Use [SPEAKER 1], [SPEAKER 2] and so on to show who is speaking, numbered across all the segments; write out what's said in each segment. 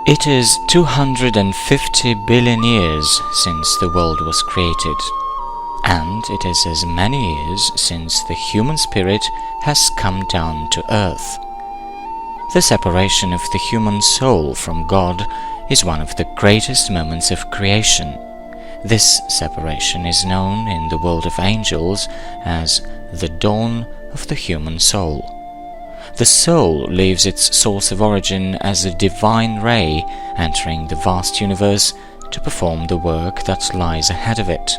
[SPEAKER 1] It is 250 billion years since the world was created, and it is as many years since the human spirit has come down to earth. The separation of the human soul from God is one of the greatest moments of creation. This separation is known in the world of angels as the dawn of the human soul. The soul leaves its source of origin as a divine ray entering the vast universe to perform the work that lies ahead of it.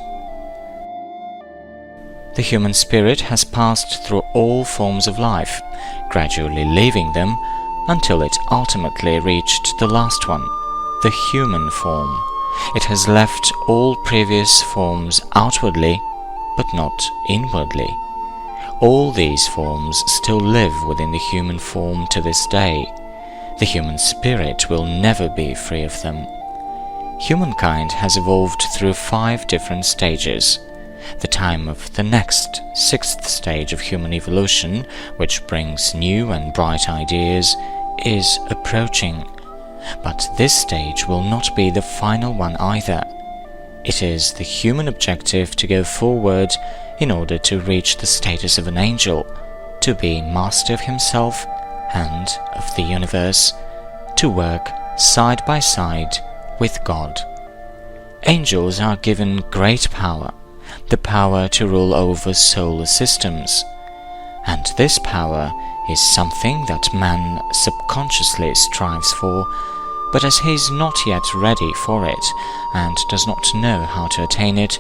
[SPEAKER 1] The human spirit has passed through all forms of life, gradually leaving them until it ultimately reached the last one, the human form. It has left all previous forms outwardly, but not inwardly. All these forms still live within the human form to this day. The human spirit will never be free of them. Humankind has evolved through 5 different stages. The time of the next, 6th stage of human evolution, which brings new and bright ideas, is approaching. But this stage will not be the final one either. It is the human objective to go forward in order to reach the status of an angel, to be master of himself and of the universe, to work side by side with God. Angels are given great power, the power to rule over solar systems, and this power is something that man subconsciously strives for, but as he is not yet ready for it and does not know how to attain it,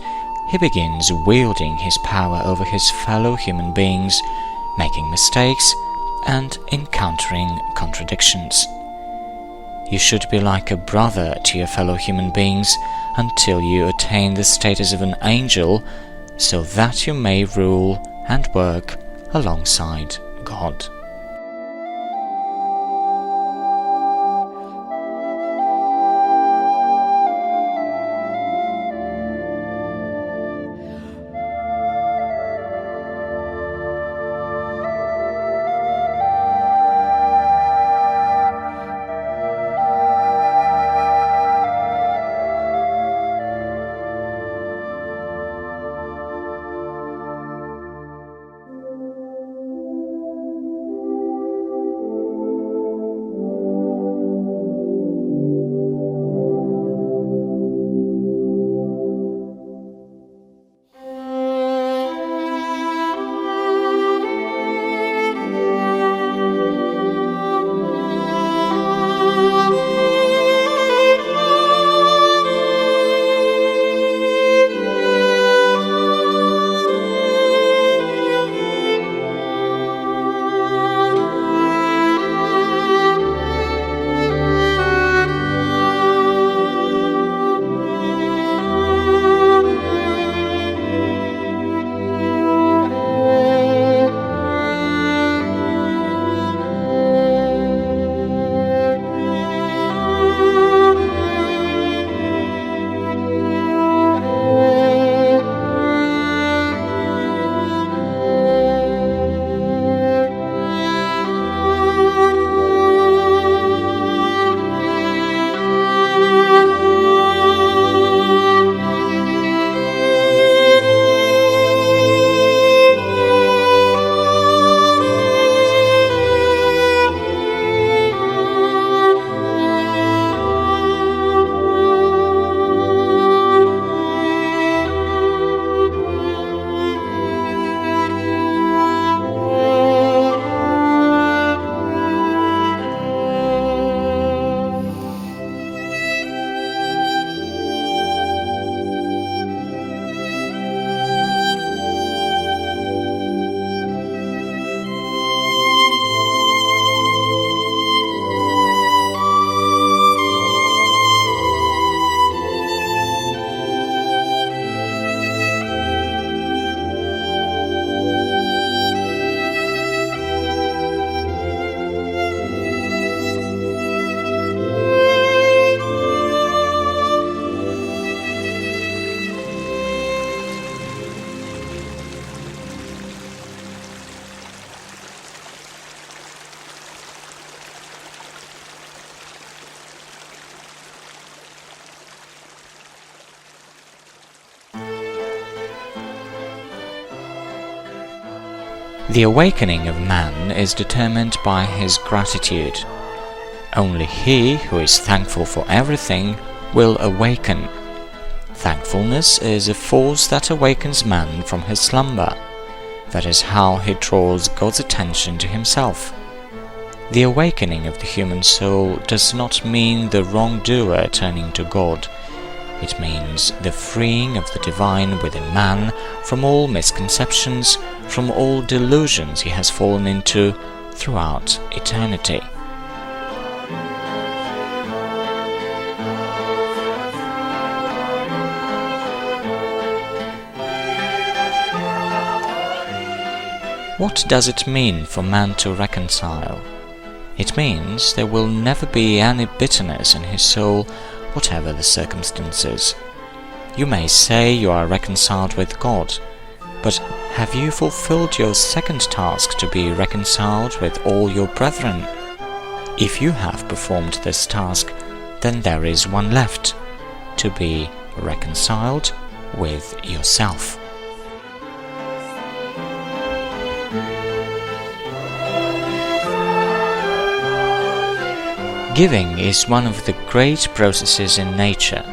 [SPEAKER 1] he begins wielding his power over his fellow human beings, making mistakes and encountering contradictions. You should be like a brother to your fellow human beings until you attain the status of an angel, so that you may rule and work alongside God. The awakening of man is determined by his gratitude. Only he who is thankful for everything will awaken. Thankfulness is a force that awakens man from his slumber. That is how he draws God's attention to himself. The awakening of the human soul does not mean the wrongdoer turning to God. It means the freeing of the divine within man from all misconceptions, from all delusions he has fallen into throughout eternity. What does it mean for man to reconcile? It means there will never be any bitterness in his soul, whatever the circumstances. You may say you are reconciled with God, but have you fulfilled your second task to be reconciled with all your brethren? If you have performed this task, then there is one left, to be reconciled with yourself. Giving is one of the great processes in nature.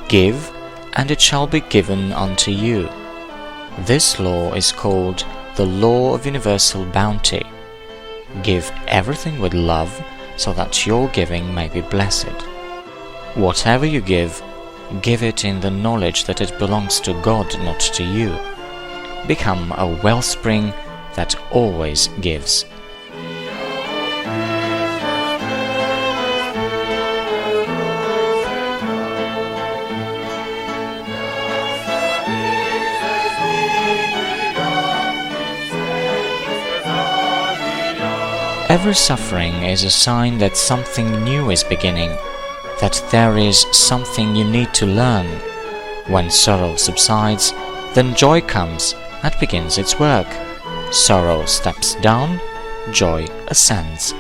[SPEAKER 1] Give, and it shall be given unto you. This law is called the law of universal bounty. Give everything with love, so that your giving may be blessed. Whatever you give it in the knowledge that it belongs to God, not to you. Become a wellspring that always gives. Every suffering is a sign that something new is beginning, that there is something you need to learn. When sorrow subsides, then joy comes and begins its work. Sorrow steps down, joy ascends.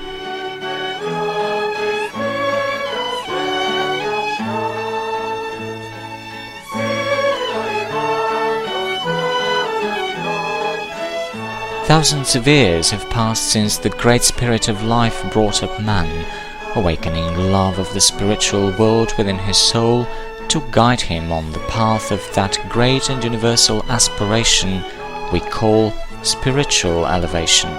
[SPEAKER 1] Thousands of years have passed since the Great Spirit of Life brought up man, awakening love of the spiritual world within his soul to guide him on the path of that great and universal aspiration we call spiritual elevation.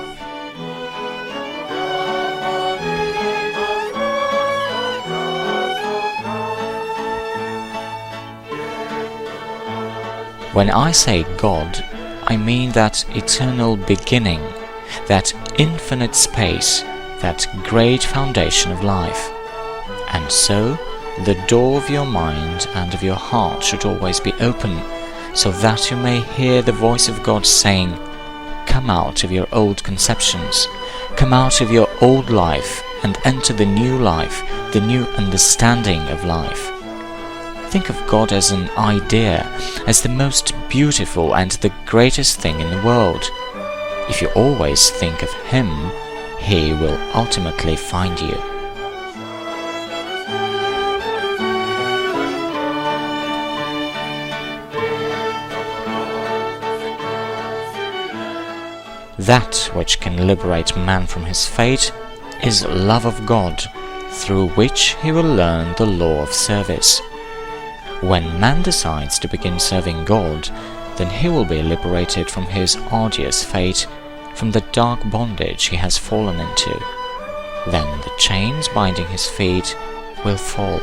[SPEAKER 1] When I say God, I mean that eternal beginning, that infinite space, that great foundation of life. And so, the door of your mind and of your heart should always be open, so that you may hear the voice of God saying, "Come out of your old conceptions, come out of your old life and enter the new life, the new understanding of life." Think of God as an idea, as the most beautiful and the greatest thing in the world. If you always think of Him, He will ultimately find you. That which can liberate man from his fate is love of God, through which he will learn the law of service. When man decides to begin serving God, then he will be liberated from his arduous fate, from the dark bondage he has fallen into. Then the chains binding his feet will fall.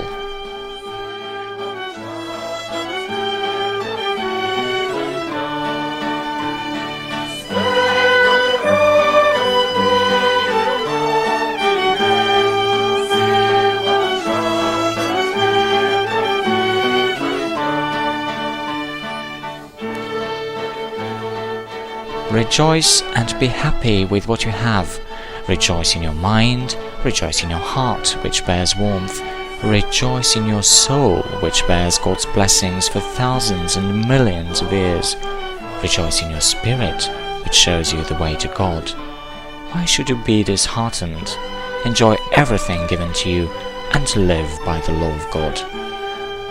[SPEAKER 1] Rejoice and be happy with what you have. Rejoice in your mind, rejoice in your heart, which bears warmth. Rejoice in your soul, which bears God's blessings for thousands and millions of years. Rejoice in your spirit, which shows you the way to God. Why should you be disheartened? Enjoy everything given to you and live by the law of God.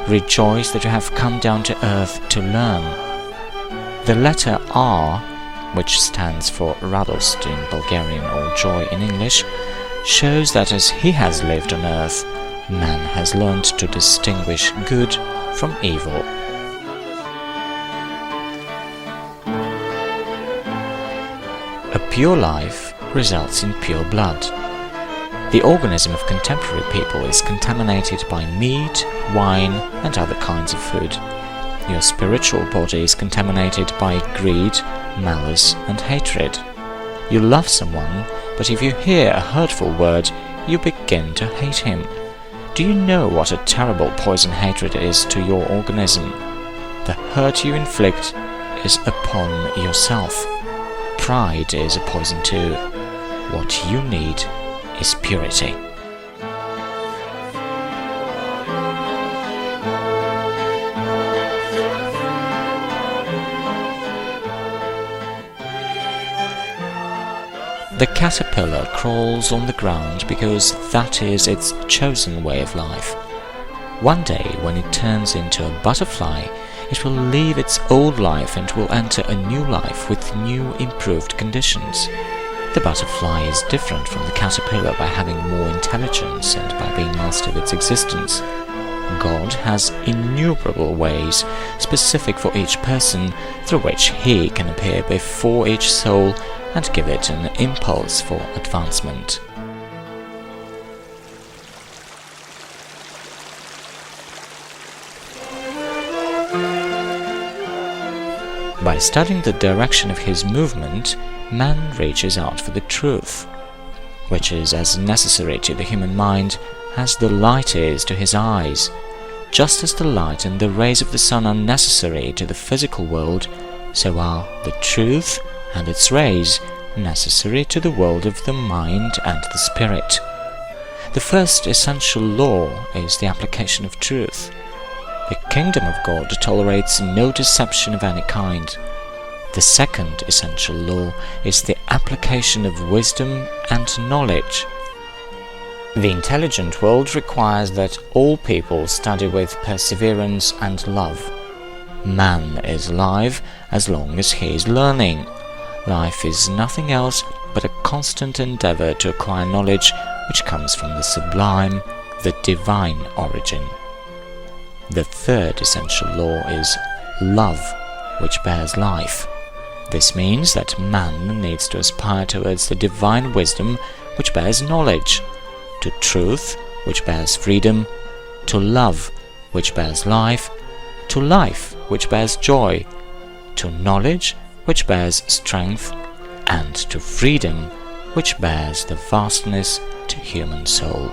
[SPEAKER 1] Rejoice that you have come down to earth to learn. The letter R which stands for radost in Bulgarian or joy in English, shows that as he has lived on earth, man has learned to distinguish good from evil. A pure life results in pure blood. The organism of contemporary people is contaminated by meat, wine, and other kinds of food. Your spiritual body is contaminated by greed, malice, and hatred. You love someone, but if you hear a hurtful word, you begin to hate him. Do you know what a terrible poison hatred is to your organism? The hurt you inflict is upon yourself. Pride is a poison too. What you need is purity. The caterpillar crawls on the ground because that is its chosen way of life. One day, when it turns into a butterfly, it will leave its old life and will enter a new life with new, improved conditions. The butterfly is different from the caterpillar by having more intelligence and by being master of its existence. God has innumerable ways, specific for each person, through which He can appear before each soul and give it an impulse for advancement. By studying the direction of his movement, man reaches out for the truth, which is as necessary to the human mind as the light is to his eyes. Just as the light and the rays of the sun are necessary to the physical world, so are the truth and its rays necessary to the world of the mind and the spirit. The first essential law is the application of truth. The kingdom of God tolerates no deception of any kind. The second essential law is the application of wisdom and knowledge. The intelligent world requires that all people study with perseverance and love. Man is alive as long as he is learning. Life is nothing else but a constant endeavor to acquire knowledge which comes from the sublime, the divine origin. The third essential law is love, which bears life. This means that man needs to aspire towards the divine wisdom which bears knowledge, to truth which bears freedom, to love which bears life, to life which bears joy, to knowledge which bears strength, and to freedom which bears the vastness to human soul.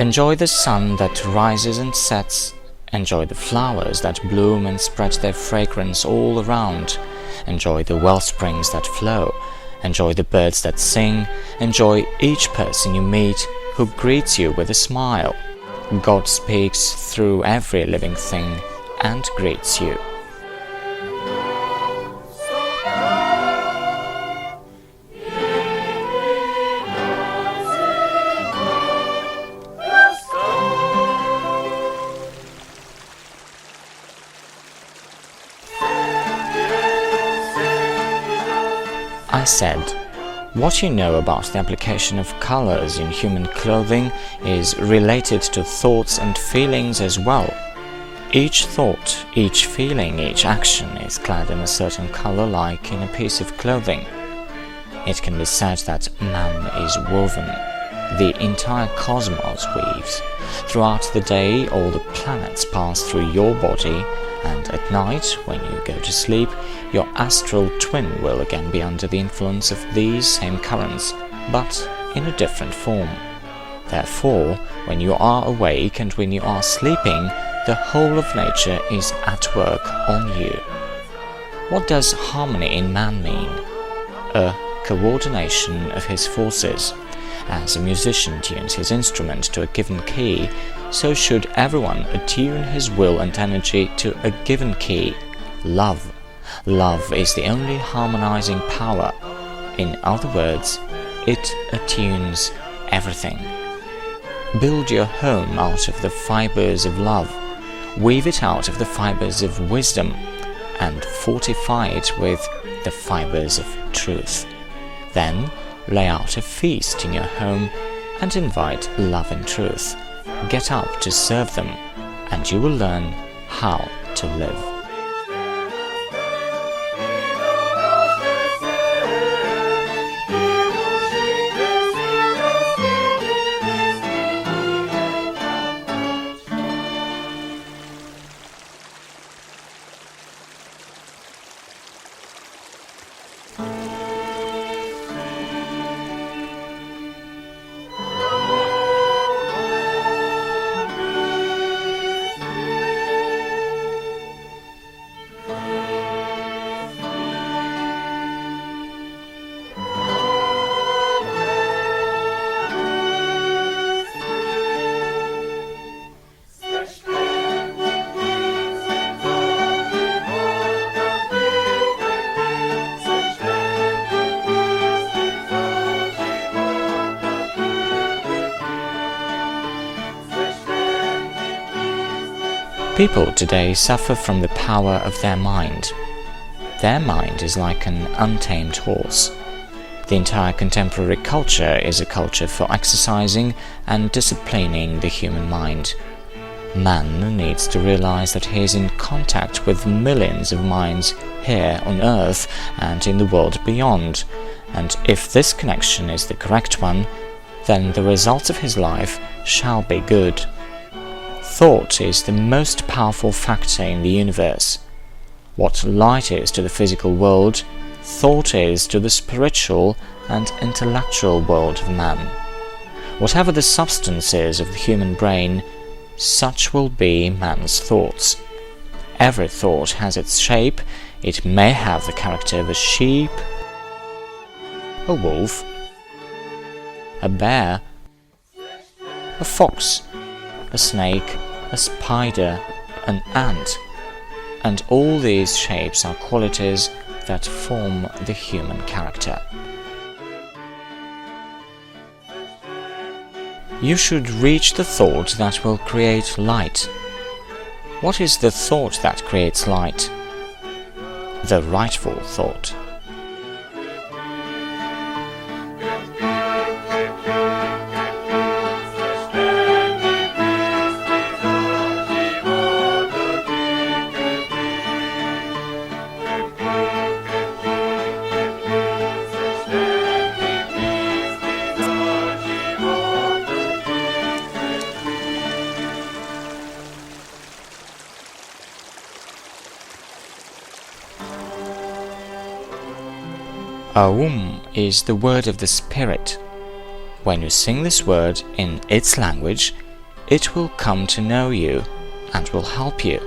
[SPEAKER 1] Enjoy the sun that rises and sets. Enjoy the flowers that bloom and spread their fragrance all around. Enjoy the well springs that flow. Enjoy the birds that sing. Enjoy each person you meet who greets you with a smile. God speaks through every living thing and greets you. I said, what you know about the application of colors in human clothing is related to thoughts and feelings as well. Each thought, each feeling, each action is clad in a certain color like in a piece of clothing. It can be said that man is woven. The entire cosmos weaves. Throughout the day, all the planets pass through your body, and at night, when you go to sleep, your astral twin will again be under the influence of these same currents, but in a different form. Therefore, when you are awake and when you are sleeping, the whole of nature is at work on you. What does harmony in man mean? A coordination of his forces. As a musician tunes his instrument to a given key, so should everyone attune his will and energy to a given key. Love. Love is the only harmonizing power. In other words, it attunes everything. Build your home out of the fibers of love. Weave it out of the fibers of wisdom, and fortify it with the fibers of truth. Then lay out a feast in your home and invite love and truth. Get up to serve them, and you will learn how to live. People today suffer from the power of their mind. Their mind is like an untamed horse. The entire contemporary culture is a culture for exercising and disciplining the human mind. Man needs to realize that he is in contact with millions of minds here on earth and in the world beyond, and if this connection is the correct one, then the results of his life shall be good. Thought is the most powerful factor in the universe. What light is to the physical world, thought is to the spiritual and intellectual world of man. Whatever the substance is of the human brain, such will be man's thoughts. Every thought has its shape. It may have the character of a sheep, a wolf, a bear, a fox, a snake, a spider, an ant, and all these shapes are qualities that form the human character. You should reach the thought that will create light. What is the thought that creates light? The rightful thought. Aum is the word of the Spirit. When you sing this word in its language, it will come to know you and will help you,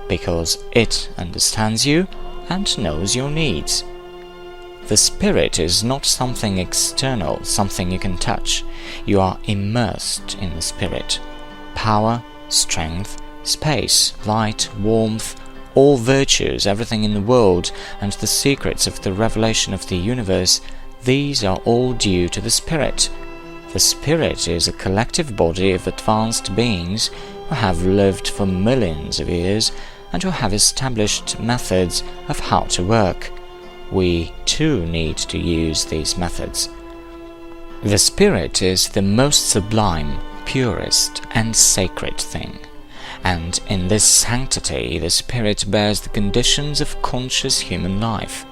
[SPEAKER 1] because it understands you and knows your needs. The Spirit is not something external, something you can touch. You are immersed in the Spirit. Power, strength, space, light, warmth, all virtues, everything in the world, and the secrets of the revelation of the universe, these are all due to the Spirit. The Spirit is a collective body of advanced beings who have lived for millions of years and who have established methods of how to work. we too need to use these methods. The spirit is the most sublime, purest, and sacred thing, and in this sanctity the spirit bears the conditions of conscious human life.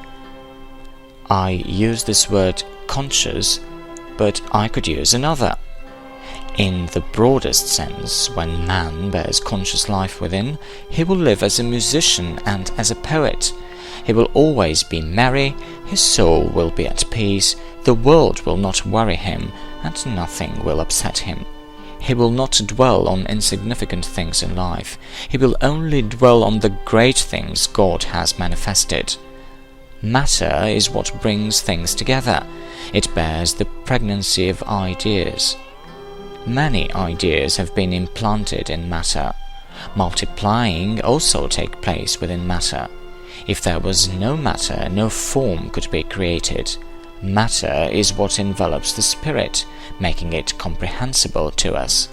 [SPEAKER 1] I use this word conscious, but I could use another. In the broadest sense, when man bears conscious life within, he will live as a musician and as a poet. He will always be merry, his soul will be at peace, the world will not worry him, and nothing will upset him. He will not dwell on insignificant things in life. He will only dwell on the great things God has manifested. Matter is what brings things together. It bears the pregnancy of ideas. Many ideas have been implanted in matter. Multiplying also takes place within matter. If there was no matter, no form could be created. Matter is what envelops the spirit, making it comprehensible to us.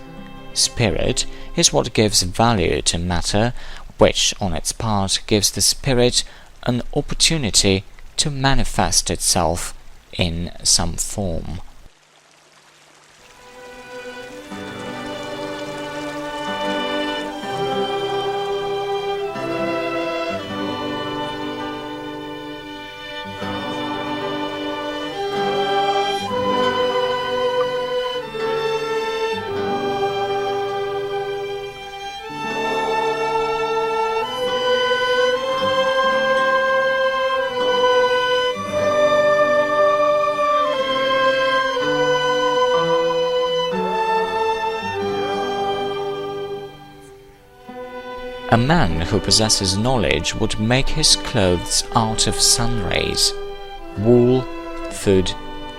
[SPEAKER 1] Spirit is what gives value to matter, which on its part gives the spirit an opportunity to manifest itself in some form. A man who possesses knowledge would make his clothes out of sun rays. Wool, food,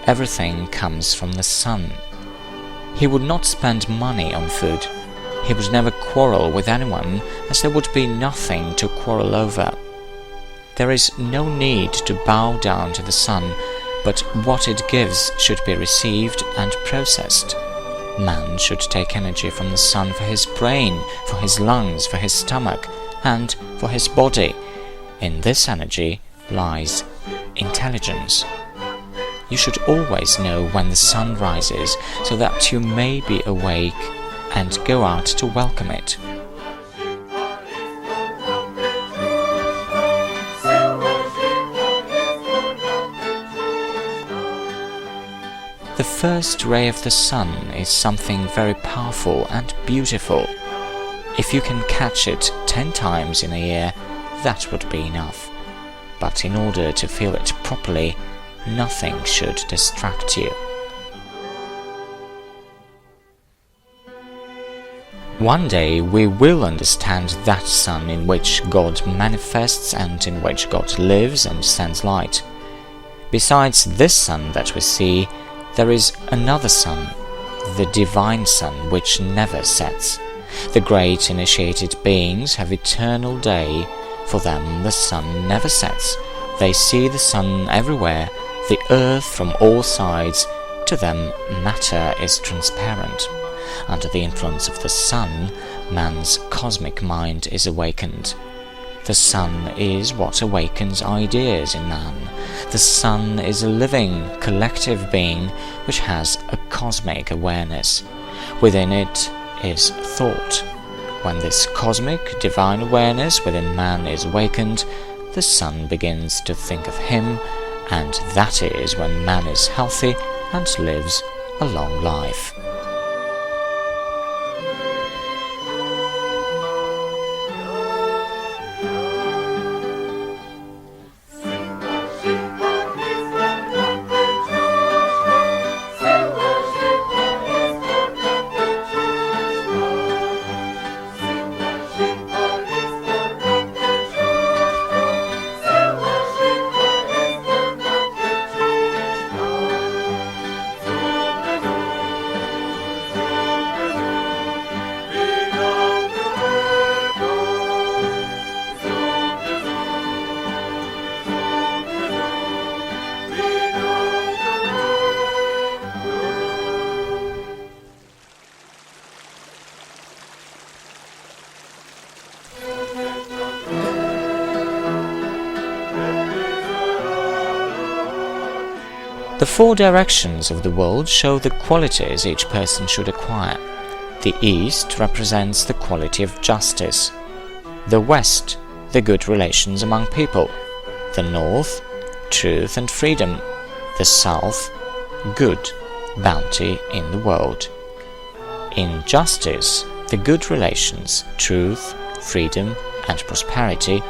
[SPEAKER 1] everything comes from the sun. He would not spend money on food. He would never quarrel with anyone, as there would be nothing to quarrel over. There is no need to bow down to the sun, but what it gives should be received and processed. Man should take energy from the sun for his brain, for his lungs, for his stomach, and for his body. In this energy lies intelligence. You should always know when the sun rises, so that you may be awake and go out to welcome it. The first ray of the sun is something very powerful and beautiful. If you can catch it 10 times in a year, that would be enough. But in order to feel it properly, nothing should distract you. One day we will understand that sun in which God manifests and in which God lives and sends light. Besides this sun that we see, there is another sun, the divine sun, which never sets. The great initiated beings have eternal day. For them the sun never sets. They see the sun everywhere, the earth from all sides. To them matter is transparent. Under the influence of the sun, man's cosmic mind is awakened. The sun is what awakens ideas in man. The sun is a living, collective being which has a cosmic awareness. Within it is thought. When this cosmic, divine awareness within man is awakened, the sun begins to think of him, and that is when man is healthy and lives a long life. The four directions of the world show the qualities each person should acquire. The East represents the quality of justice. The West, the good relations among people. The North, truth and freedom. The South, good, bounty in the world. In justice, the good relations, truth, freedom, and prosperity,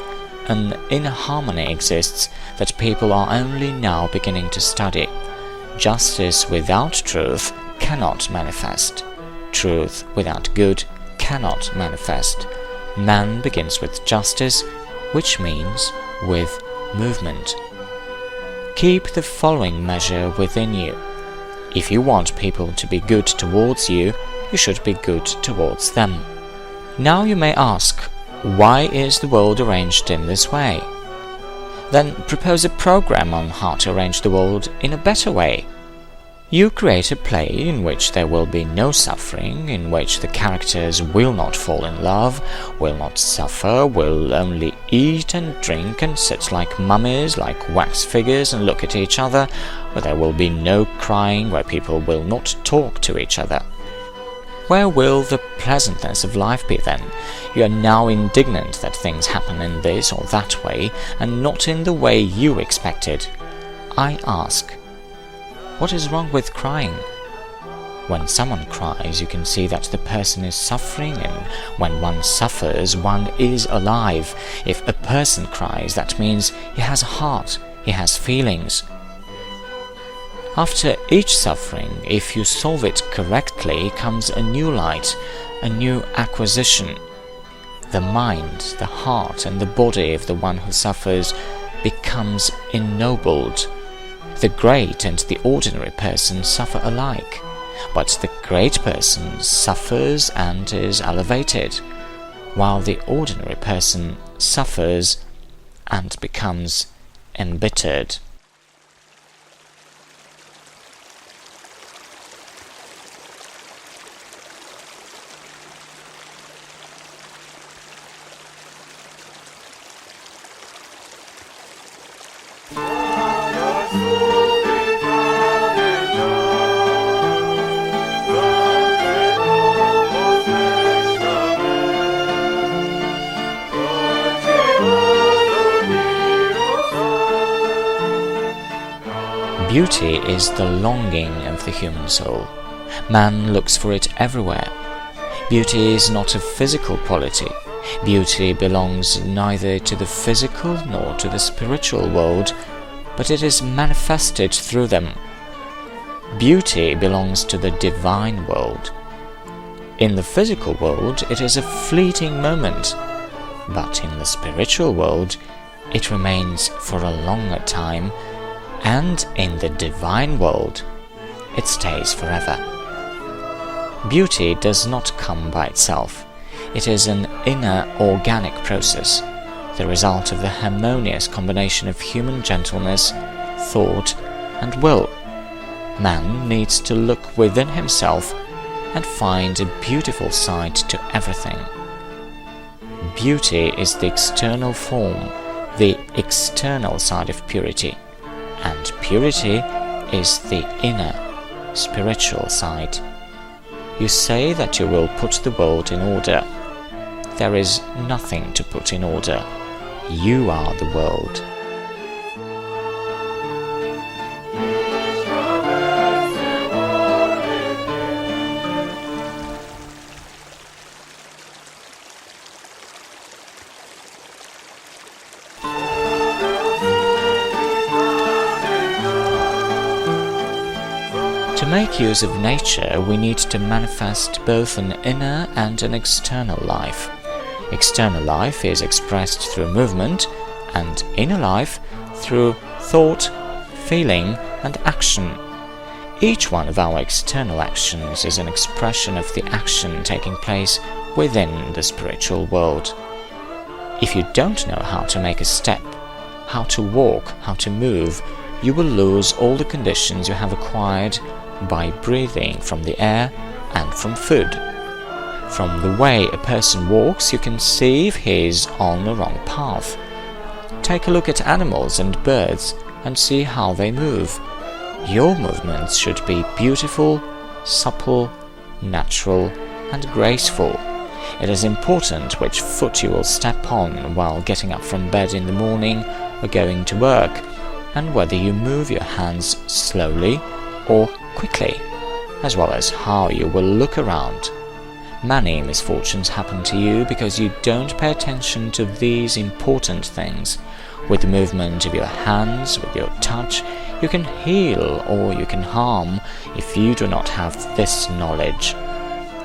[SPEAKER 1] an inner harmony exists that people are only now beginning to study. Justice without truth cannot manifest. Truth without good cannot manifest. Man begins with justice, which means with movement. Keep the following measure within you. If you want people to be good towards you, you should be good towards them. Now you may ask, why is the world arranged in this way? Then propose a program on how to arrange the world in a better way. You create a play in which there will be no suffering, in which the characters will not fall in love, will not suffer, will only eat and drink and sit like mummies, like wax figures and look at each other, where there will be no crying, where people will not talk to each other. Where will the pleasantness of life be then? You are now indignant that things happen in this or that way, and not in the way you expected. I ask, what is wrong with crying? When someone cries, you can see that the person is suffering, and when one suffers, one is alive. If a person cries, that means he has a heart, he has feelings. After each suffering, if you solve it correctly, comes a new light, a new acquisition. The mind, the heart, and the body of the one who suffers becomes ennobled. The great and the ordinary person suffer alike, but the great person suffers and is elevated, while the ordinary person suffers and becomes embittered. Beauty is the longing of the human soul. Man looks for it everywhere. Beauty is not a physical quality. Beauty belongs neither to the physical nor to the spiritual world, but it is manifested through them. Beauty belongs to the divine world. In the physical world, it is a fleeting moment, but in the spiritual world, it remains for a longer time, and in the divine world, it stays forever. Beauty does not come by itself. It is an inner organic process, the result of the harmonious combination of human gentleness, thought, and will. Man needs to look within himself and find a beautiful side to everything. Beauty is the external form, the external side of purity, and purity is the inner, spiritual side. You say that you will put the world in order. There is nothing to put in order. You are the world. To make use of nature, we need to manifest both an inner and an external life. External life is expressed through movement, and inner life through thought, feeling, and action. Each one of our external actions is an expression of the action taking place within the spiritual world. If you don't know how to make a step, how to walk, how to move, you will lose all the conditions you have acquired by breathing from the air and from food. From the way a person walks, you can see if he is on the wrong path. Take a look at animals and birds and see how they move. Your movements should be beautiful, supple, natural, and graceful. It is important which foot you will step on while getting up from bed in the morning or going to work, and whether you move your hands slowly or quickly, as well as how you will look around. Many misfortunes happen to you because you don't pay attention to these important things. With the movement of your hands, with your touch, you can heal or you can harm if you do not have this knowledge.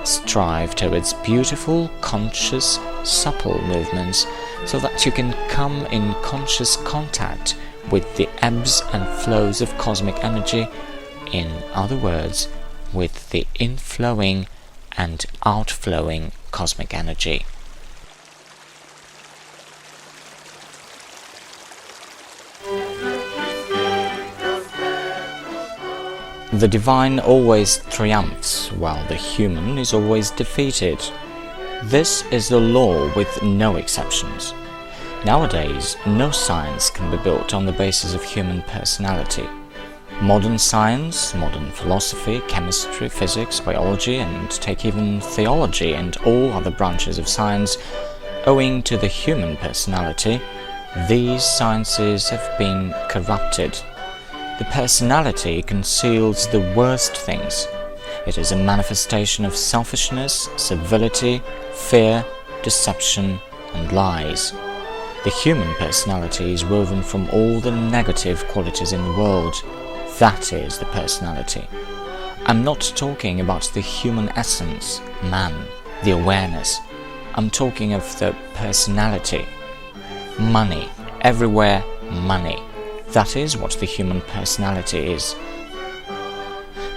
[SPEAKER 1] Strive towards beautiful, conscious, supple movements so that you can come in conscious contact with the ebbs and flows of cosmic energy, in other words, with the inflowing and outflowing cosmic energy. The divine always triumphs, while the human is always defeated. This is the law with no exceptions. Nowadays, no science can be built on the basis of human personality. Modern science, modern philosophy, chemistry, physics, biology, and take even theology and all other branches of science, owing to the human personality, these sciences have been corrupted. The personality conceals the worst things. It is a manifestation of selfishness, servility, fear, deception, and lies. The human personality is woven from all the negative qualities in the world. That is the personality. I'm not talking about the human essence, man, the awareness. I'm talking of the personality. Money, everywhere money. That is what the human personality is.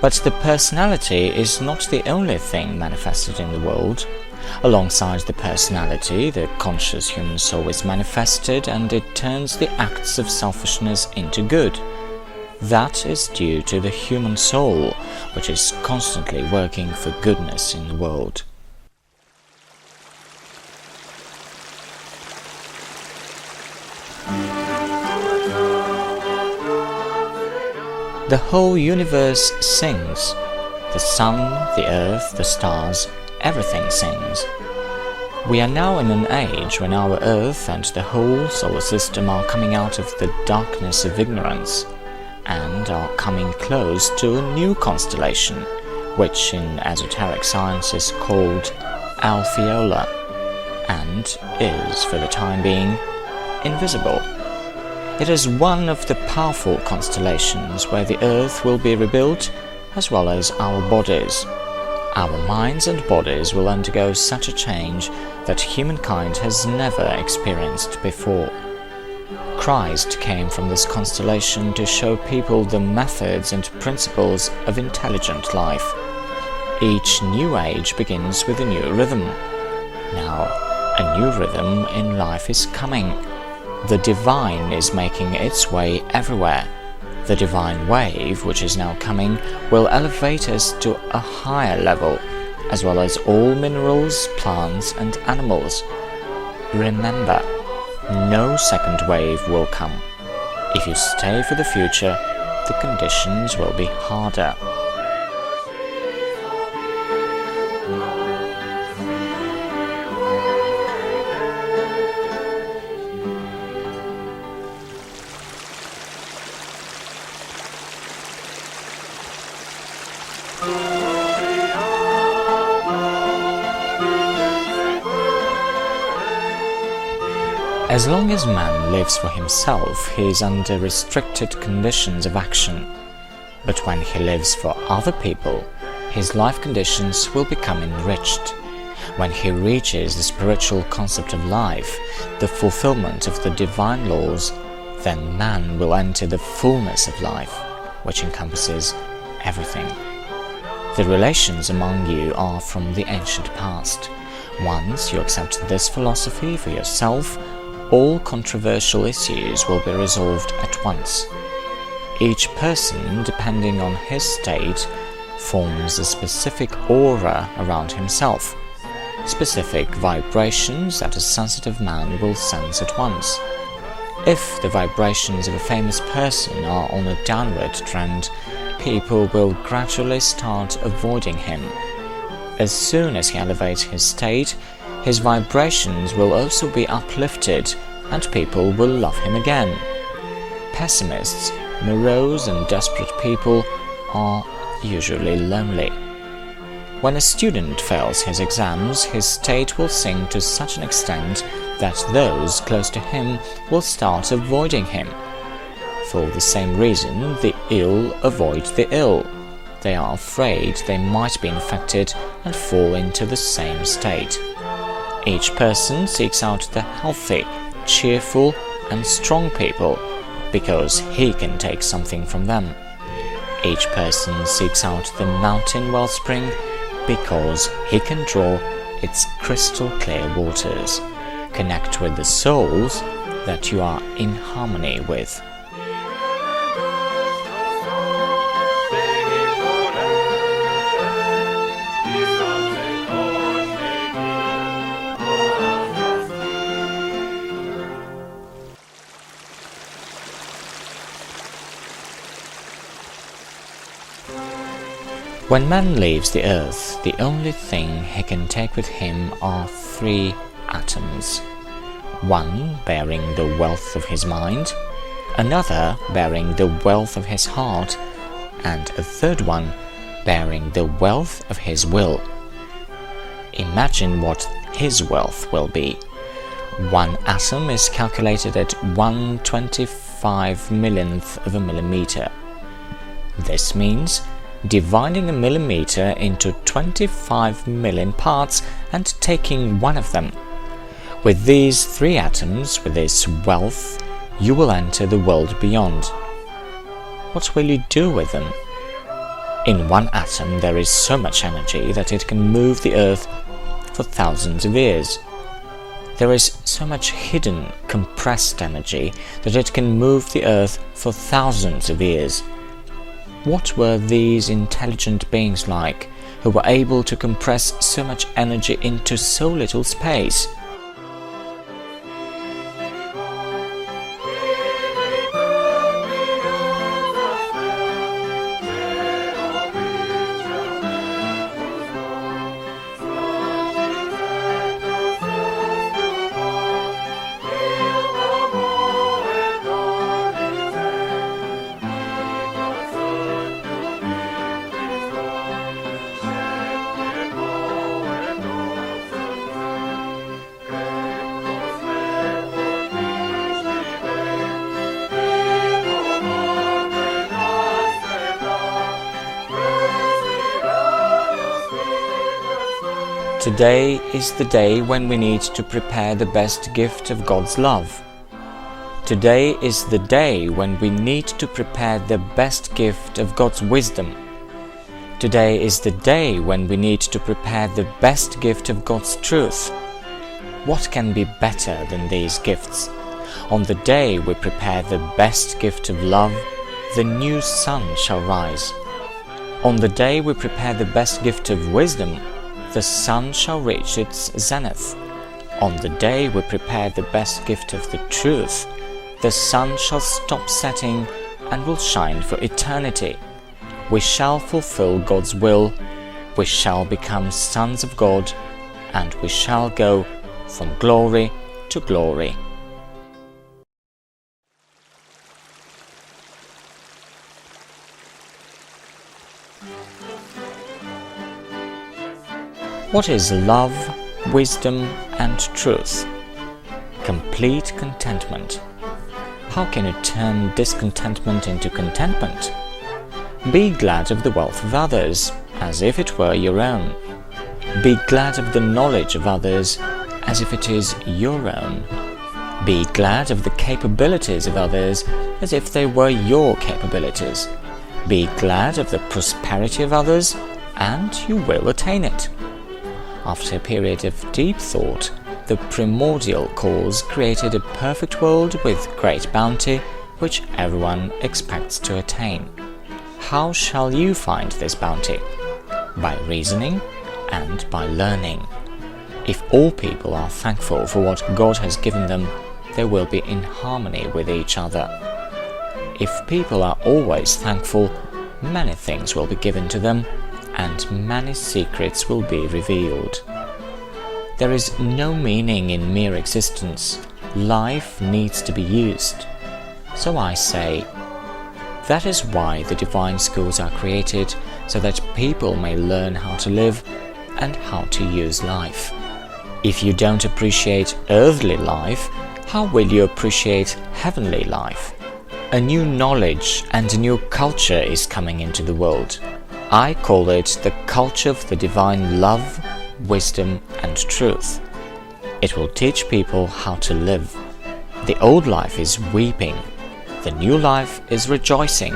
[SPEAKER 1] But the personality is not the only thing manifested in the world. Alongside the personality, the conscious human soul is manifested, and it turns the acts of selfishness into good. That is due to the human soul, which is constantly working for goodness in the world. The whole universe sings. The sun, the earth, the stars, everything sings. We are now in an age when our earth and the whole solar system are coming out of the darkness of ignorance and are coming close to a new constellation, which in esoteric science is called Alpheola, and is, for the time being, invisible. It is one of the powerful constellations where the earth will be rebuilt, as well as our bodies. Our minds and bodies will undergo such a change that humankind has never experienced before. Christ came from this constellation to show people the methods and principles of intelligent life. Each new age begins with a new rhythm. Now, a new rhythm in life is coming. The divine is making its way everywhere. The divine wave, which is now coming, will elevate us to a higher level, as well as all minerals, plants, and animals. Remember, no second wave will come. If you stay for the future, the conditions will be harder. As long as man lives for himself, he is under restricted conditions of action. But when he lives for other people, his life conditions will become enriched. When he reaches the spiritual concept of life, the fulfillment of the divine laws, then man will enter the fullness of life, which encompasses everything. The relations among you are from the ancient past. Once you accept this philosophy for yourself, all controversial issues will be resolved at once. Each person, depending on his state, forms a specific aura around himself, specific vibrations that a sensitive man will sense at once. If the vibrations of a famous person are on a downward trend, people will gradually start avoiding him. As soon as he elevates his state, his vibrations will also be uplifted and people will love him again. Pessimists, morose and desperate people are usually lonely. When a student fails his exams, his state will sink to such an extent that those close to him will start avoiding him. For the same reason, the ill avoid the ill. They are afraid they might be infected and fall into the same state. Each person seeks out the healthy, cheerful and strong people because he can take something from them. Each person seeks out the mountain wellspring because he can draw its crystal clear waters. Connect with the souls that you are in harmony with. When man leaves the earth, the only thing he can take with him are 3 atoms. One bearing the wealth of his mind, another bearing the wealth of his heart, and a third one bearing the wealth of his will. Imagine what his wealth will be. 1 atom is calculated at 1/25 millionth of a millimeter. This means dividing a millimeter into 25 million parts and taking one of them. With these 3 atoms, with this wealth, you will enter the world beyond. What will you do with them? In 1 atom there is so much energy that it can move the earth for thousands of years. There is so much hidden, compressed energy that it can move the earth for thousands of years. What were these intelligent beings like, who were able to compress so much energy into so little space? Today is the day when we need to prepare the best gift of God's love. Today is the day when we need to prepare the best gift of God's wisdom. Today is the day when we need to prepare the best gift of God's truth. What can be better than these gifts? On the day we prepare the best gift of love, the new sun shall rise. On the day we prepare the best gift of wisdom, the sun shall reach its zenith. On the day we prepare the best gift of the truth, the sun shall stop setting and will shine for eternity. We shall fulfill God's will, we shall become sons of God, and we shall go from glory to glory. What is love, wisdom, and truth? Complete contentment. How can you turn discontentment into contentment? Be glad of the wealth of others, as if it were your own. Be glad of the knowledge of others, as if it is your own. Be glad of the capabilities of others, as if they were your capabilities. Be glad of the prosperity of others, and you will attain it. After a period of deep thought, the primordial cause created a perfect world with great bounty, which everyone expects to attain. How shall you find this bounty? By reasoning and by learning. If all people are thankful for what God has given them, they will be in harmony with each other. If people are always thankful, many things will be given to them, and many secrets will be revealed. There is no meaning in mere existence. Life needs to be used. So I say, that is why the divine schools are created, so that people may learn how to live and how to use life. If you don't appreciate earthly life, how will you appreciate heavenly life? A new knowledge and a new culture is coming into the world. I call it the culture of the divine love, wisdom and truth. It will teach people how to live. The old life is weeping. The new life is rejoicing.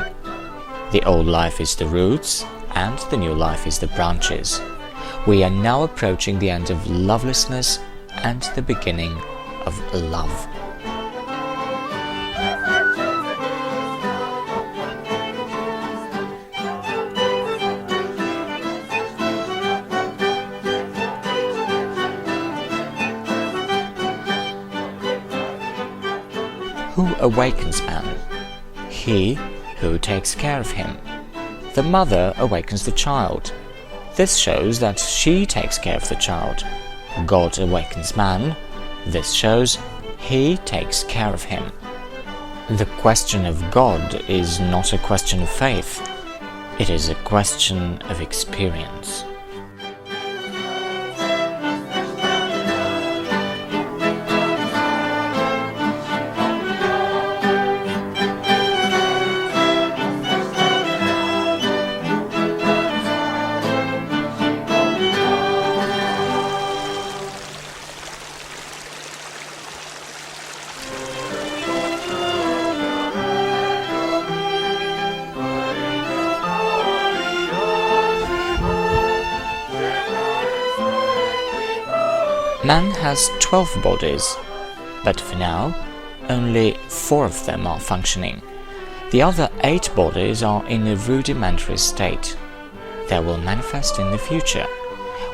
[SPEAKER 1] The old life is the roots, and the new life is the branches. We are now approaching the end of lovelessness and the beginning of love. Who awakens man? He who takes care of him. The mother awakens the child. This shows that she takes care of the child. God awakens man. This shows he takes care of him. The question of God is not a question of faith. It is a question of experience. Man has 12 bodies, but for now, only 4 of them are functioning. The other 8 bodies are in a rudimentary state. They will manifest in the future.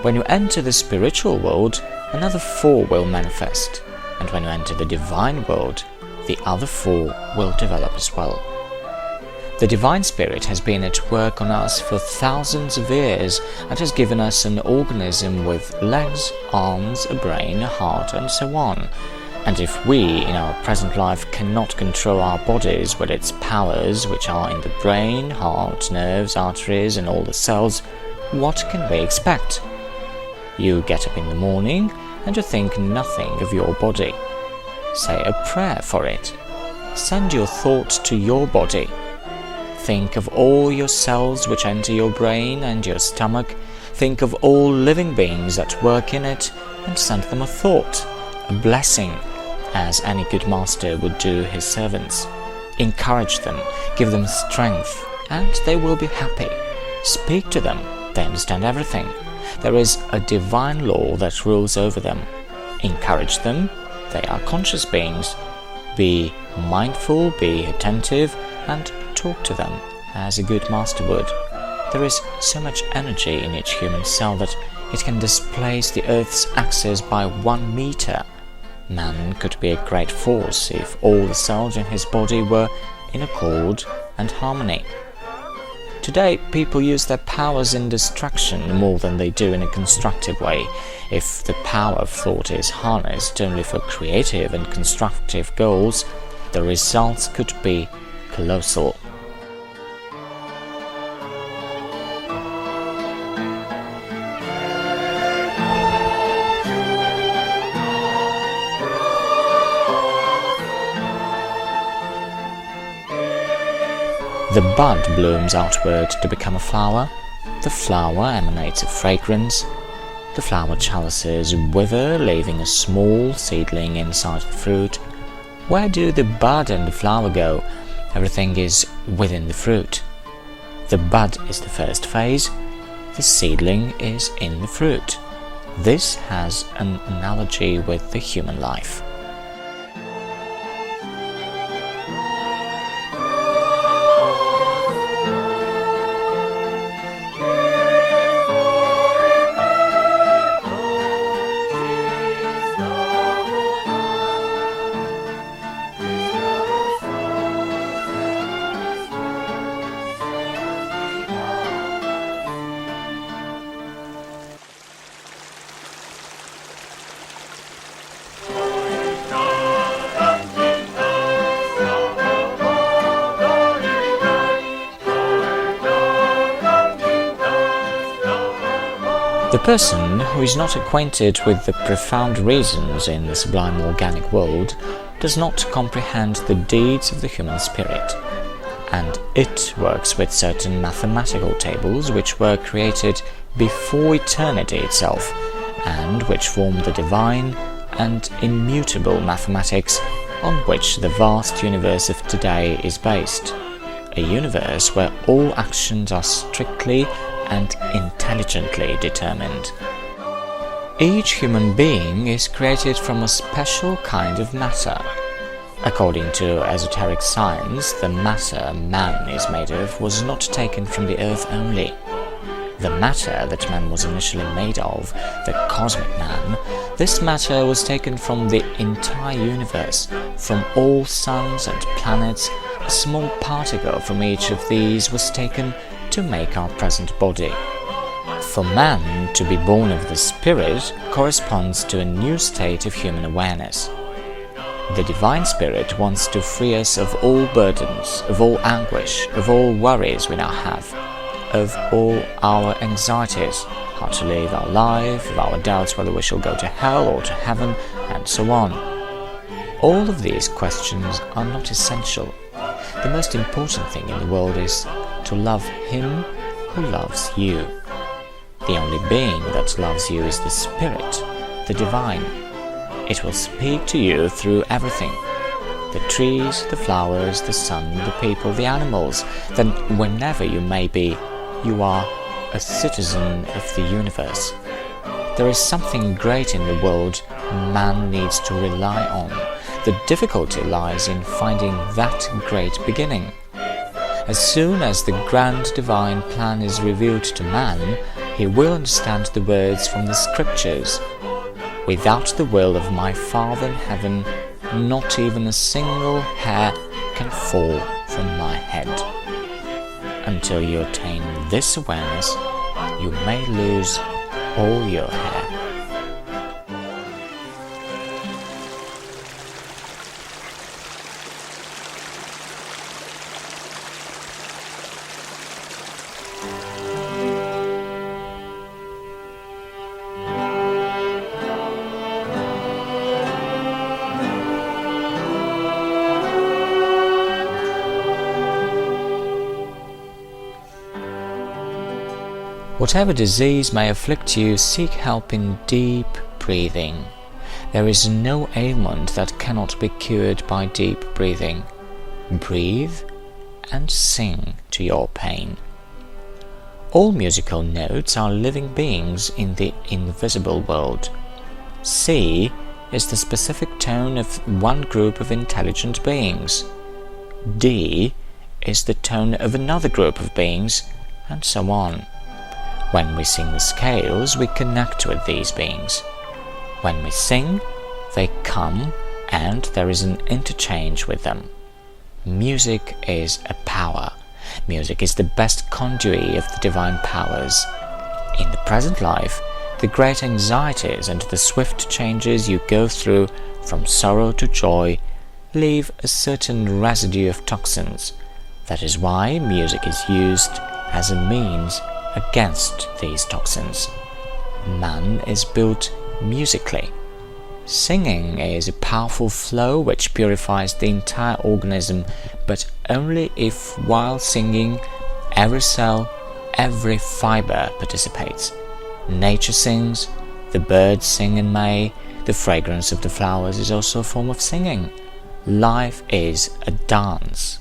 [SPEAKER 1] When you enter the spiritual world, another 4 will manifest, and when you enter the divine world, the other 4 will develop as well. The Divine Spirit has been at work on us for thousands of years and has given us an organism with legs, arms, a brain, a heart, and so on. And if we, in our present life, cannot control our bodies with its powers, which are in the brain, heart, nerves, arteries, and all the cells, what can we expect? You get up in the morning and you think nothing of your body. Say a prayer for it. Send your thought to your body. Think of all your cells which enter your brain and your stomach. Think of all living beings that work in it and send them a thought, a blessing, as any good master would do his servants. Encourage them, give them strength, and they will be happy. Speak to them, they understand everything. There is a divine law that rules over them. Encourage them, they are conscious beings. Be mindful, be attentive, and talk to them as a good master would. There is so much energy in each human cell that it can displace the Earth's axis by 1 meter. Man could be a great force if all the cells in his body were in accord and harmony. Today, people use their powers in destruction more than they do in a constructive way. If the power of thought is harnessed only for creative and constructive goals, the results could be colossal. The bud blooms outward to become a flower. The flower emanates a fragrance. The flower chalices wither, leaving a small seedling inside the fruit. Where do the bud and the flower go? Everything is within the fruit. The bud is the first phase. The seedling is in the fruit. This has an analogy with the human life. The person who is not acquainted with the profound reasons in the sublime organic world does not comprehend the deeds of the human spirit, and it works with certain mathematical tables which were created before eternity itself, and which form the divine and immutable mathematics on which the vast universe of today is based, a universe where all actions are strictly and intelligently determined. Each human being is created from a special kind of matter. According to esoteric science, the matter man is made of was not taken from the earth only. The matter that man was initially made of, the cosmic man, this matter was taken from the entire universe, from all suns and planets. A small particle from each of these was taken to make our present body. For man to be born of the spirit corresponds to a new state of human awareness. The divine spirit wants to free us of all burdens, of all anguish, of all worries we now have, of all our anxieties, how to live our life, of our doubts whether we shall go to hell or to heaven, and so on. All of these questions are not essential. The most important thing in the world is to love him who loves you. The only being that loves you is the Spirit, the Divine. It will speak to you through everything. The trees, the flowers, the sun, the people, the animals. Then whenever you may be, you are a citizen of the universe. There is something great in the world man needs to rely on. The difficulty lies in finding that great beginning. As soon as the grand divine plan is revealed to man, he will understand the words from the scriptures. Without the will of my Father in heaven, not even a single hair can fall from my head. Until you attain this awareness, you may lose all your hair. Whatever disease may afflict you, seek help in deep breathing. There is no ailment that cannot be cured by deep breathing. Breathe and sing to your pain. All musical notes are living beings in the invisible world. C is the specific tone of one group of intelligent beings. D is the tone of another group of beings, and so on. When we sing the scales, we connect with these beings. When we sing, they come, and there is an interchange with them. Music is a power. Music is the best conduit of the divine powers. In the present life, the great anxieties and the swift changes you go through from sorrow to joy leave a certain residue of toxins. That is why music is used as a means against these toxins. Man is built musically. Singing is a powerful flow which purifies the entire organism, but only if while singing every cell, every fiber participates. Nature sings, the birds sing in May, the fragrance of the flowers is also a form of singing. Life is a dance.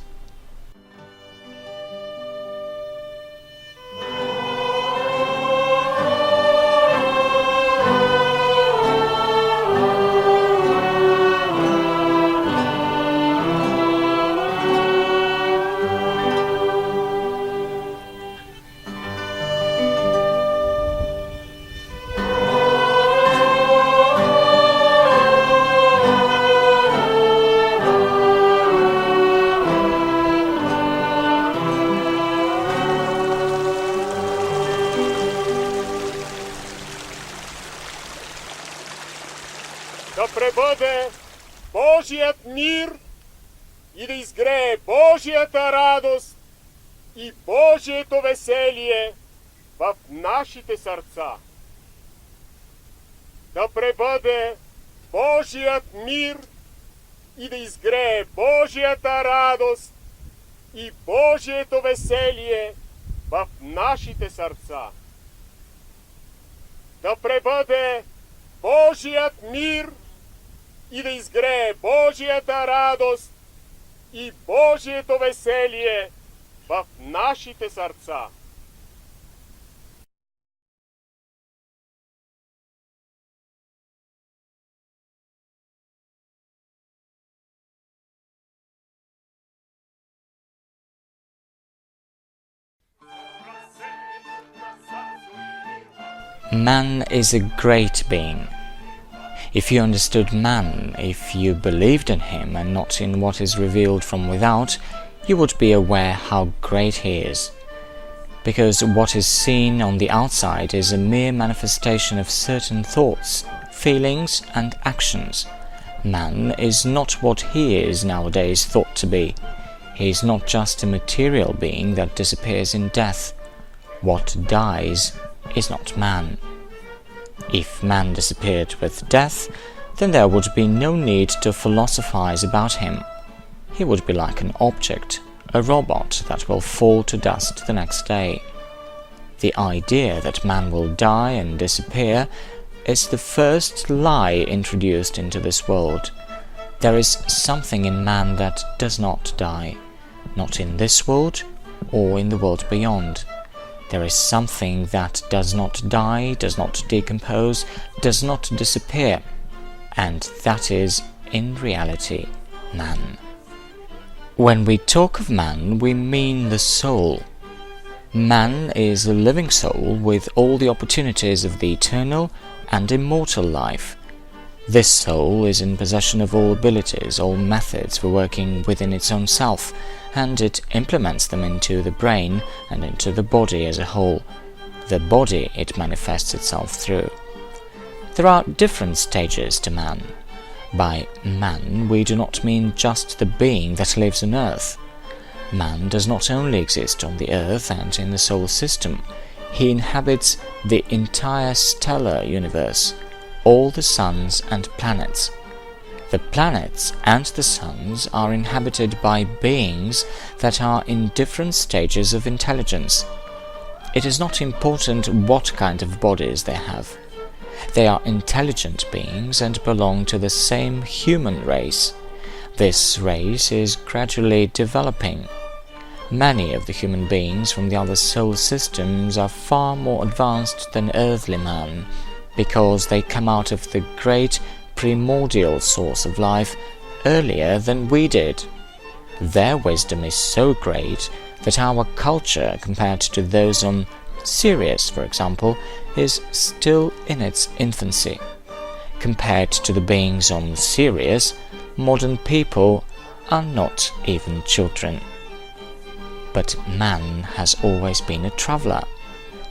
[SPEAKER 2] Да пребъде Божият мир и да изгрее Божията радост и Божието веселие в нашите сърца. да пребъде Божият мир и да изгрее Божията радост и Божието веселие в нашите сърца. Да пребъде Божият мир и да изгрее Божията радост и Божието веселие в нашите сърца.
[SPEAKER 1] Man is a great being. If you understood man, if you believed in him and not in what is revealed from without, you would be aware how great he is. Because what is seen on the outside is a mere manifestation of certain thoughts, feelings and actions. Man is not what he is nowadays thought to be. He is not just a material being that disappears in death. What dies is not man. If man disappeared with death, then there would be no need to philosophize about him. He would be like an object, a robot that will fall to dust the next day. The idea that man will die and disappear is the first lie introduced into this world. There is something in man that does not die, not in this world or in the world beyond. There is something that does not die, does not decompose, does not disappear, and that is, in reality, man. When we talk of man, we mean the soul. Man is a living soul with all the opportunities of the eternal and immortal life. This soul is in possession of all abilities, all methods for working within its own self, and it implements them into the brain and into the body as a whole. The body it manifests itself through. There are different stages to man. By man we do not mean just the being that lives on earth. Man does not only exist on the earth and in the solar system. He inhabits the entire stellar universe, all the suns and planets. The planets and the suns are inhabited by beings that are in different stages of intelligence. It is not important what kind of bodies they have. They are intelligent beings and belong to the same human race. This race is gradually developing. Many of the human beings from the other solar systems are far more advanced than earthly man, because they come out of the great primordial source of life earlier than we did. Their wisdom is so great that our culture, compared to those on Sirius, for example, is still in its infancy. Compared to the beings on Sirius, modern people are not even children. But man has always been a traveller.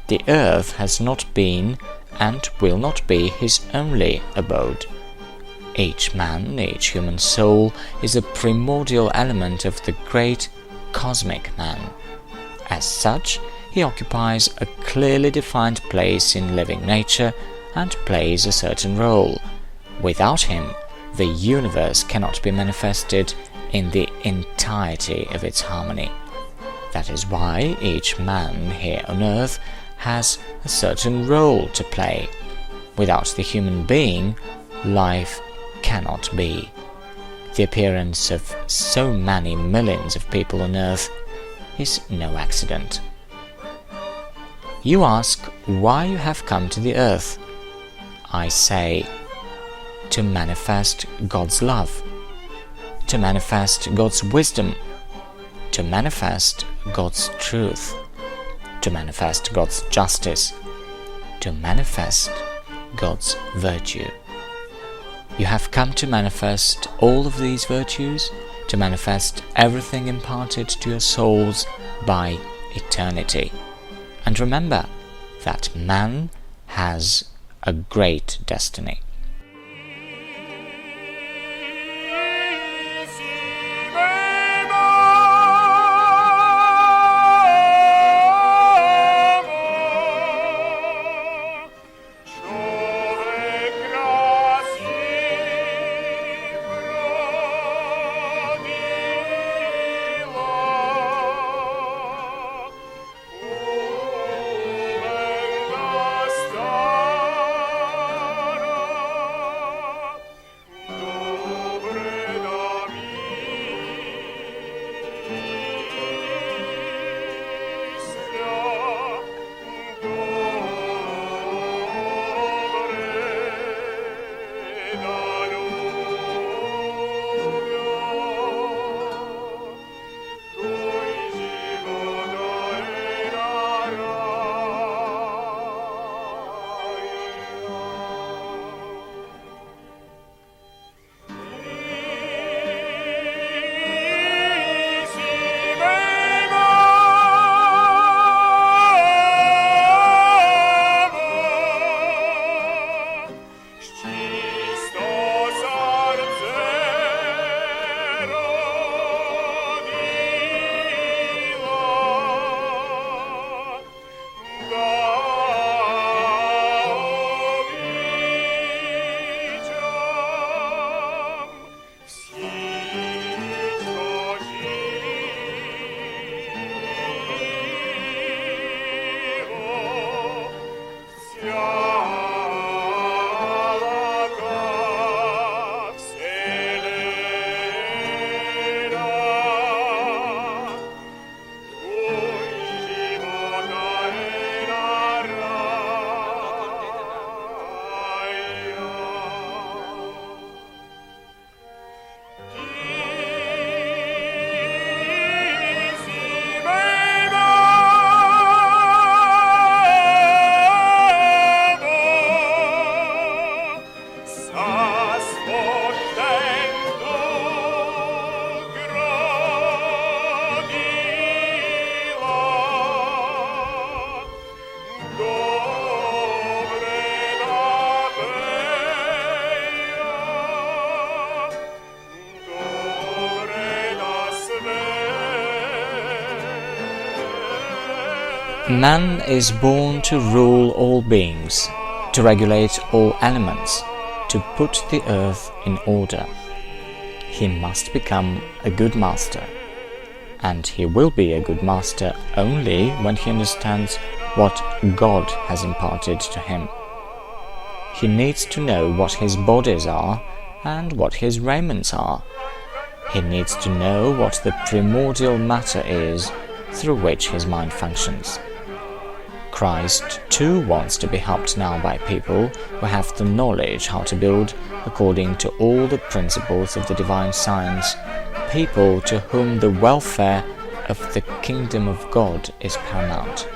[SPEAKER 1] The earth has not been and will not be his only abode. Each man, each human soul, is a primordial element of the great cosmic man. As such, he occupies a clearly defined place in living nature and plays a certain role. Without him, the universe cannot be manifested in the entirety of its harmony. That is why each man here on earth has a certain role to play. Without the human being, life cannot be. The appearance of so many millions of people on earth is no accident. You ask why you have come to the earth. I say, to manifest God's love, to manifest God's wisdom, to manifest God's truth, to manifest God's justice, to manifest God's virtue. You have come to manifest all of these virtues, to manifest everything imparted to your souls by eternity. And remember that man has a great destiny. Man is born to rule all beings, to regulate all elements, to put the earth in order. He must become a good master, and he will be a good master only when he understands what God has imparted to him. He needs to know what his bodies are and what his raiments are. He needs to know what the primordial matter is through which his mind functions. Christ too wants to be helped now by people who have the knowledge how to build according to all the principles of the divine science, people to whom the welfare of the kingdom of God is paramount.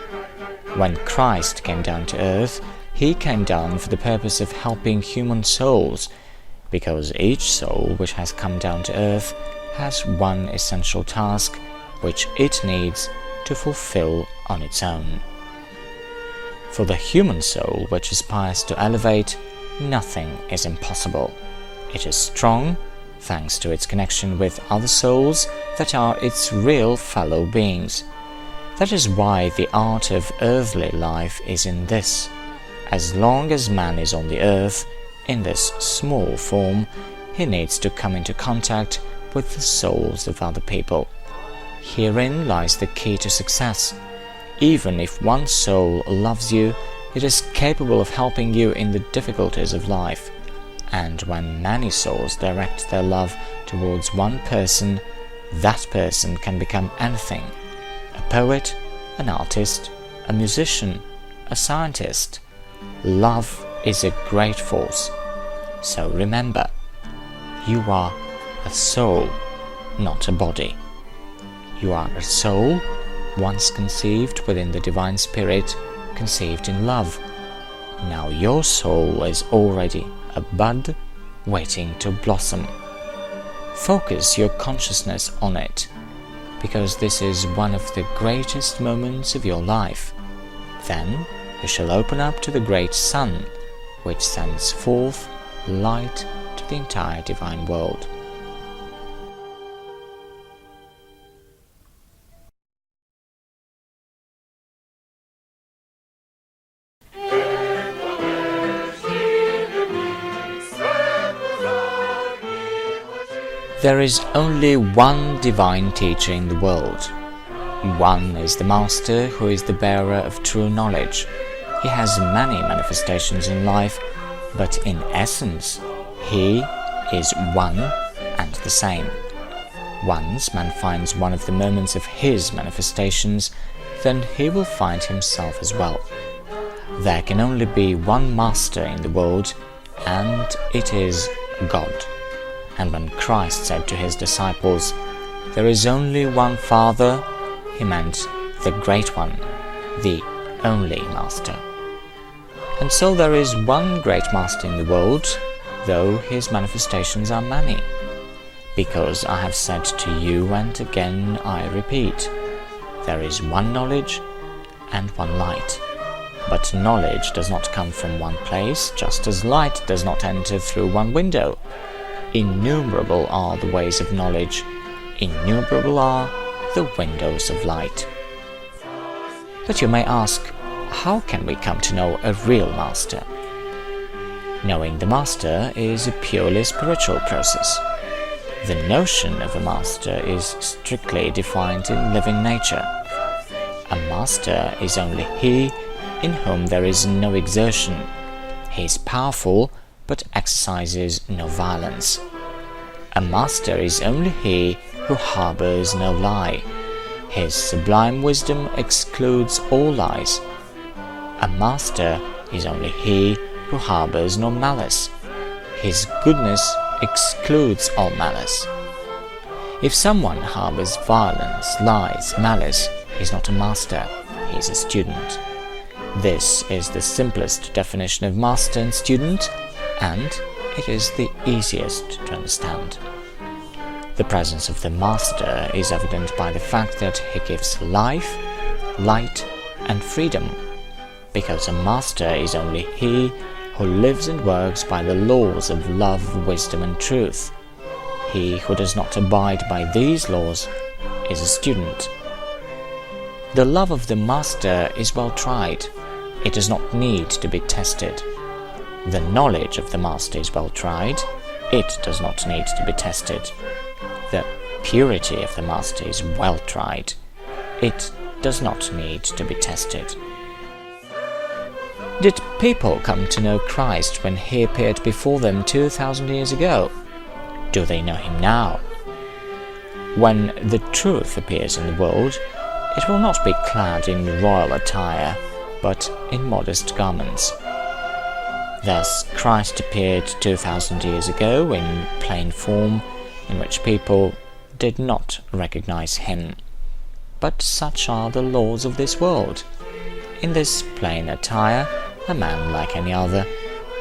[SPEAKER 1] When Christ came down to earth, he came down for the purpose of helping human souls, because each soul which has come down to earth has one essential task which it needs to fulfill on its own. For the human soul which aspires to elevate, nothing is impossible. It is strong, thanks to its connection with other souls that are its real fellow beings. That is why the art of earthly life is in this. As long as man is on the earth, in this small form, he needs to come into contact with the souls of other people. Herein lies the key to success. Even if one soul loves you, it is capable of helping you in the difficulties of life. And when many souls direct their love towards one person, that person can become anything: a poet, an artist, a musician, a scientist. Love is a great force. So remember, you are a soul, not a body. You are a soul, once conceived within the divine spirit, conceived in love. Now your soul is already a bud waiting to blossom. Focus your consciousness on it, because this is one of the greatest moments of your life. Then you shall open up to the great sun, which sends forth light to the entire divine world. There is only one divine teacher in the world. One is the master who is the bearer of true knowledge. He has many manifestations in life, but in essence, he is one and the same. Once man finds one of the moments of his manifestations, then he will find himself as well. There can only be one master in the world, and it is God. And when Christ said to his disciples, "There is only one Father," he meant the Great One, the only Master. And so there is one great Master in the world, though his manifestations are many. Because I have said to you, and again I repeat, there is one knowledge and one light. But knowledge does not come from one place, just as light does not enter through one window. Innumerable are the ways of knowledge, innumerable are the windows of light. But you may ask, how can we come to know a real master? Knowing the master is a purely spiritual process. The notion of a master is strictly defined in living nature. A master is only he in whom there is no exertion. He is powerful, but exercises no violence. A master is only he who harbors no lie. His sublime wisdom excludes all lies. A master is only he who harbors no malice. His goodness excludes all malice. If someone harbors violence, lies, malice, he is not a master, he is a student. This is the simplest definition of master and student, and it is the easiest to understand. The presence of the master is evident by the fact that he gives life, light, and freedom, because a master is only he who lives and works by the laws of love, wisdom, and truth. He who does not abide by these laws is a student. The love of the master is well tried. It does not need to be tested. The knowledge of the master is well tried. It does not need to be tested. The purity of the master is well tried. It does not need to be tested. Did people come to know Christ when he appeared before them 2,000 years ago? Do they know him now? When the truth appears in the world, it will not be clad in royal attire, but in modest garments. Thus, Christ appeared 2,000 years ago in plain form, in which people did not recognize him. But such are the laws of this world. In this plain attire, a man like any other,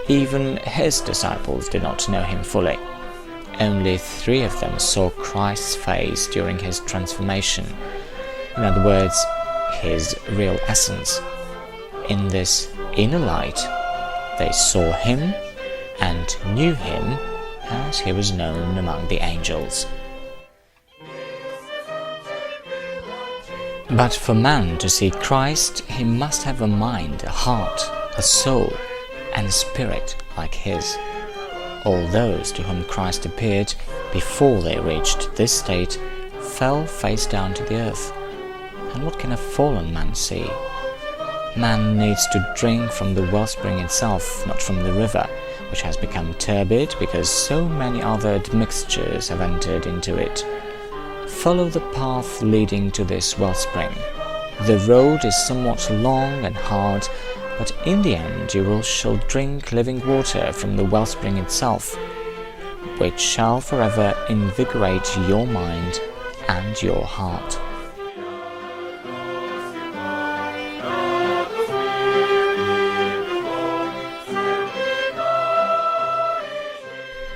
[SPEAKER 1] even his disciples did not know him fully. Only 3 of them saw Christ's face during his transformation. In other words, his real essence. In this inner light, they saw him and knew him as he was known among the angels. But for man to see Christ, he must have a mind, a heart, a soul, and a spirit like his. All those to whom Christ appeared before they reached this state fell face down to the earth. And what can a fallen man see? Man needs to drink from the wellspring itself, not from the river, which has become turbid because so many other admixtures have entered into it. Follow the path leading to this wellspring. The road is somewhat long and hard, but in the end you shall drink living water from the wellspring itself, which shall forever invigorate your mind and your heart.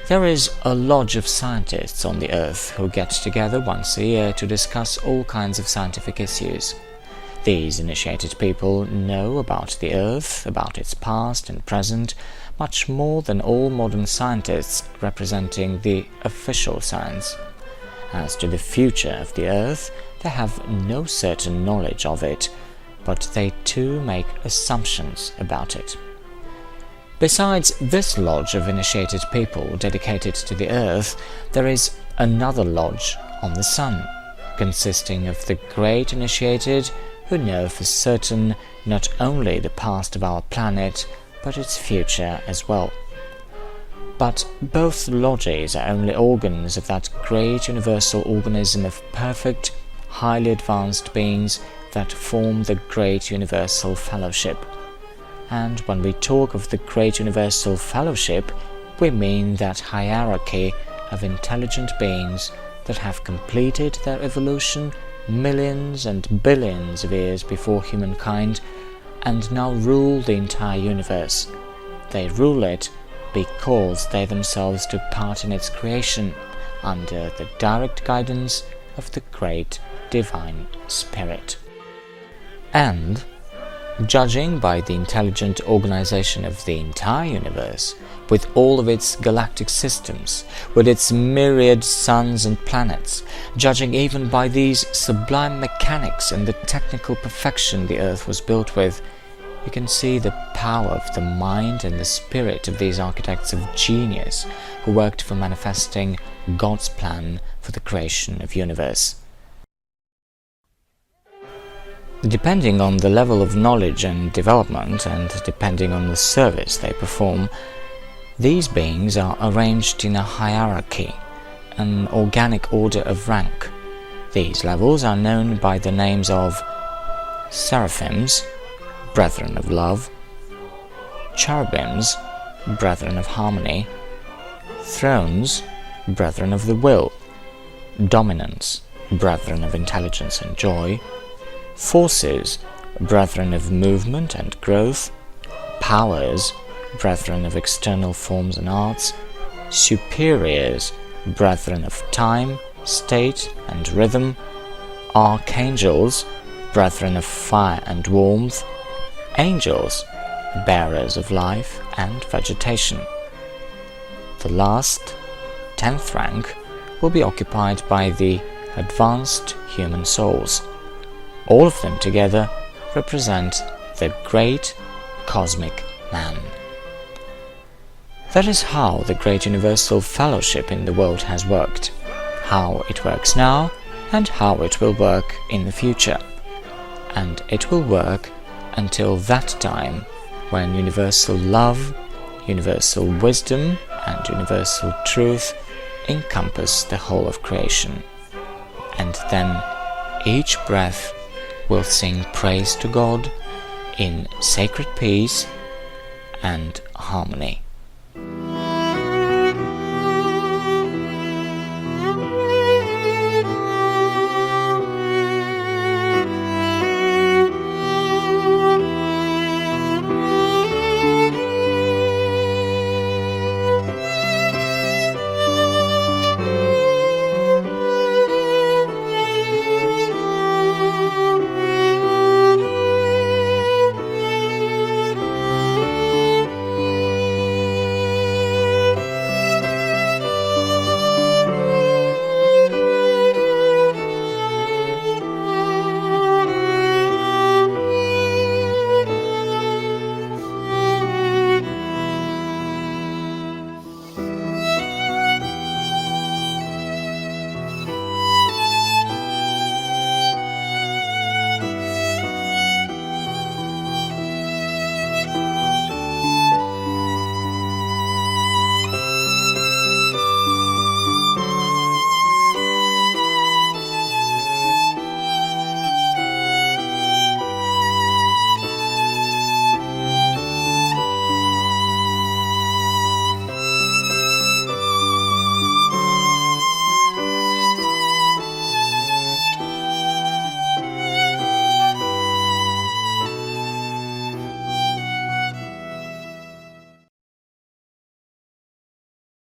[SPEAKER 1] There is a lodge of scientists on the earth who get together once a year to discuss all kinds of scientific issues. These initiated people know about the earth, about its past and present, much more than all modern scientists representing the official science. As to the future of the earth, they have no certain knowledge of it, but they too make assumptions about it. Besides this lodge of initiated people dedicated to the earth, there is another lodge on the sun, consisting of the great initiated who know for certain not only the past of our planet, but its future as well. But both lodges are only organs of that great universal organism of perfect, highly advanced beings that form the great universal fellowship. And when we talk of the great universal fellowship, we mean that hierarchy of intelligent beings that have completed their evolution millions and billions of years before humankind and now rule the entire universe. They rule it because they themselves took part in its creation under the direct guidance of the great divine spirit. And judging by the intelligent organization of the entire universe, with all of its galactic systems, with its myriad suns and planets, judging even by these sublime mechanics and the technical perfection the earth was built with, you can see the power of the mind and the spirit of these architects of genius who worked for manifesting God's plan for the creation of universe. Depending on the level of knowledge and development, and depending on the service they perform, these beings are arranged in a hierarchy, an organic order of rank. These levels are known by the names of seraphims, brethren of love; cherubims, brethren of harmony; thrones, brethren of the will; dominants, brethren of intelligence and joy; forces, brethren of movement and growth; powers, brethren of external forms and arts; superiors, brethren of time, state and rhythm; archangels, brethren of fire and warmth; angels, bearers of life and vegetation. The last, 10th rank, will be occupied by the advanced human souls. All of them together represent the great cosmic man. That is how the great universal fellowship in the world has worked, how it works now, and how it will work in the future. And it will work until that time when universal love, universal wisdom, and universal truth encompass the whole of creation. And then each breath will sing praise to God in sacred peace and harmony.